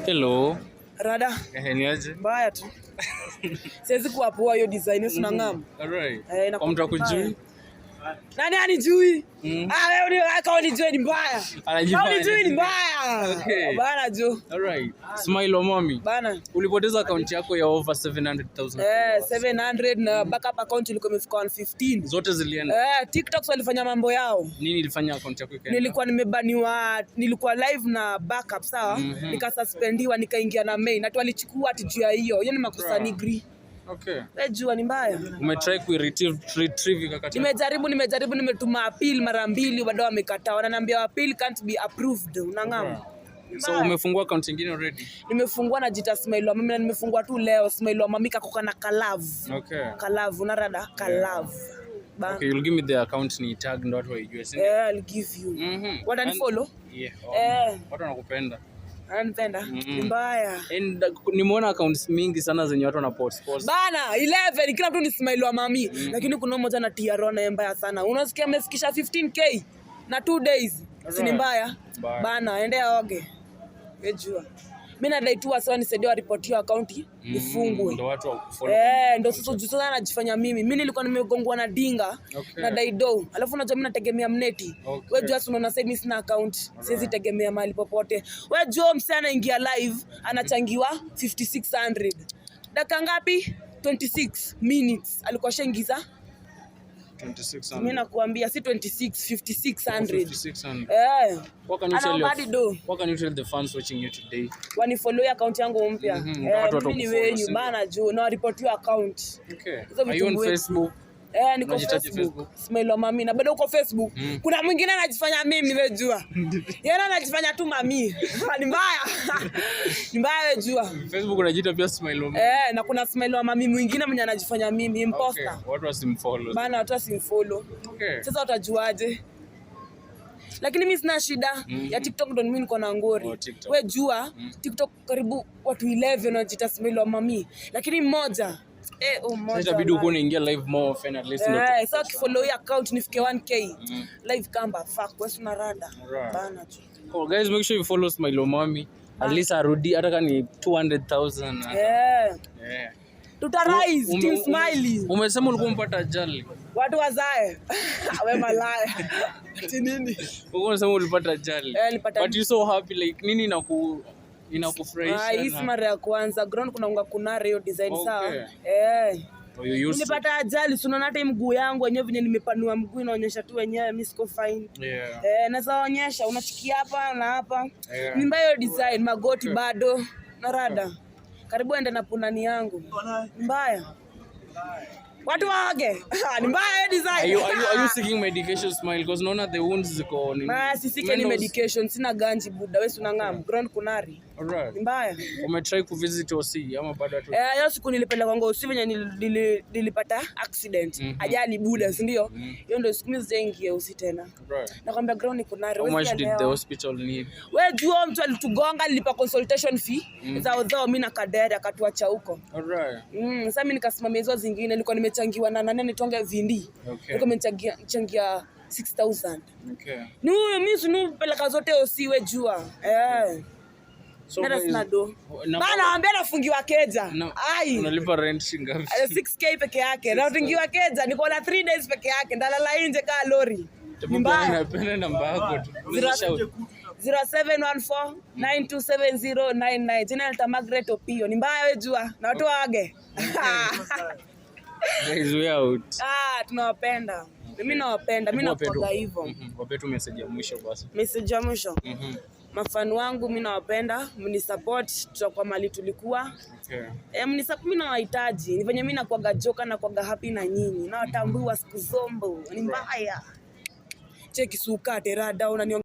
Hello. Rada. Niaje? Mbaya tu. Siwezi kuapoa hiyo design hiyo unangam. Alright. Kwa mtu akujui? Nani anijui? Wewe unijui ni mbaya. Unijui ni mbaya. Okay. Bana jo. Alright. Smile wa mommy. Bana. Ulipoteza account yako ya over 700,000. 700 na backup account ilikuwa imefika 115. Zote zilienda. TikTok walifanya mambo yao. Nini ilifanya account yako ikaenda? Nilikuwa nimebaniwa, nilikuwa live na backup sawa? Nikasuspendiwa nikaingia na main. Na walichukua ati ya hiyo. Hiyo ni makosa nigri. Okay. Jua ni mbaya. Umetry ku retrieve ikakataa. Nimejaribu nimetuma appeal mara 2 bado wamekataa. Wananiambia appeal can't be approved. Unang'ama. So umefungua account nyingine already? Nimefungua na jita Smile wa mami na nimefungua tu leo Smile wa mami kakoka na Kalavu. Okay. Kalavu na Rada Kalavu. Okay, you'll give me the account ni tag ndo watu waijue. I'll give you. What and follow? Yeah. Watu wanakupenda. Anapenda. Mbaya. And nimeona accounts mingi sana zenye watu wanapost. Bana 11 kila mtu ni Smile wa mami lakini kuna mmoja na TR na mbaya sana. Unasikia amefikisha 15k na 2 days. Si ni mbaya? Bana ende aoge. Jua. Mimi nadai tu sawa nisaidie report hiyo account ifungwe. Ndio watu wakufollow. Ndio sasa najifanya mimi. Mimi nilikuwa nimegongwa na dinga na daido. Alafu unajua mimi nategemea mneti. Wewe jua unaona sasa mimi sina account. Siwezi tegemea mahali popote. Wewe jua msana ingia live anachangiwa 5600. Dakika ngapi? 26 minutes. Alikuwa shengiza 2600. Mimi nakuambia si 26 5600. 5600. What can you tell the fans watching you today? Wani follow account yangu mpya. Mimi ni wenyu bana juu na report your account. Okay. Are you on Facebook? Niko Facebook. Smile wa mami na bado uko Facebook. Kuna mwingine anajifanya mimi nimejua. Yeye anajifanya tu mami. Ni mbaya. Ni mbaya wewe jua. Facebook unajiita pia Smile wa mami. Na kuna Smile wa mami mwingine mwenye anajifanya mimi imposter. Okay. Watu wasimfollow. Bana watu wasimfollow. Okay. Sasa utajuaje? Lakini mimi sina shida ya TikTok ndo mimi niko na ngori. Wewe jua TikTok karibu watu 11 wanajiita Smile wa mami. Lakini mmoja sasa bidi uko unaingia live more often at least ndo. Sasa ukifollow your account nifike 1k live kamba fuck wewe una rada bana tu. Oh guys, make sure you follow Smile wa mami at least arudi hata kama ni 200,000. Tutarise team Smiley. Umesema ulikuwa mpata ajali. Watu wazae. Wewe malaya. Ati nini? Uko unasema ulipata ajali. But you so happy like nini inakufurahisha? Hii mara ya kwanza ground kuna hiyo design sawa. Nilipata ajali unaona hata mguu yangu wenyewe venye nimepanua mguu inaonyesha tu wenyewe mimi siko fine. Naweza onyesha unachikia hapa na hapa. Ni mbaya design magoti bado na rada. Karibu ende na punani yangu. Mbaya. Watu waage. Ni mbaya design. Are you seeking medication Smile because naona the wounds ziko ni. Sisike ni medication sina ganji buda wewe unangam ground kunari. Alright. Ni mbaya. Umetry ku visit OC ama bado tu? Hiyo siku nilipenda kwangu OC venye nilipata accident. Ajali buda si ndio? Hiyo ndio siku mimi zengie OC tena. Nakwambia ground kunari. How much did the hospital need? Wewe jua mtu alitugonga nilipa consultation fee. Zao mimi na kadere akatuacha huko. Alright. Sasa mimi nikasimamia hizo zingine nilikuwa nimechangiwa na nani tonge vindi. Nilikuwa nimechangia 6000. Okay. Ni huyo mimi sinupeleka zote usiwe jua. So bana ambia nafungiwa keja. Ai. Unalipa rent shingapi? 6k peke yake. Na utingiwa keja niko na 3 days peke yake. Ndalala nje kaa lori. Napenda namba yako tu. 0714927099. Jina ni Margaret Opio. Ni mbaya wewe jua. Na watu waage. Guys, we out. Tunawapenda. Mimi nawapenda. Mimi napoga hivyo. Wape tu message ya mwisho basi. Message ya mwisho. Mafani wangu mimi nawapenda, mnisupport tutakuwa mali tulikuwa. Mnisupport mimi nawahitaji. Ni venye mimi nakuaga joka na kuaga happy na nyinyi. Na watambua siku zombo. Ni mbaya. Cheki suka terada unani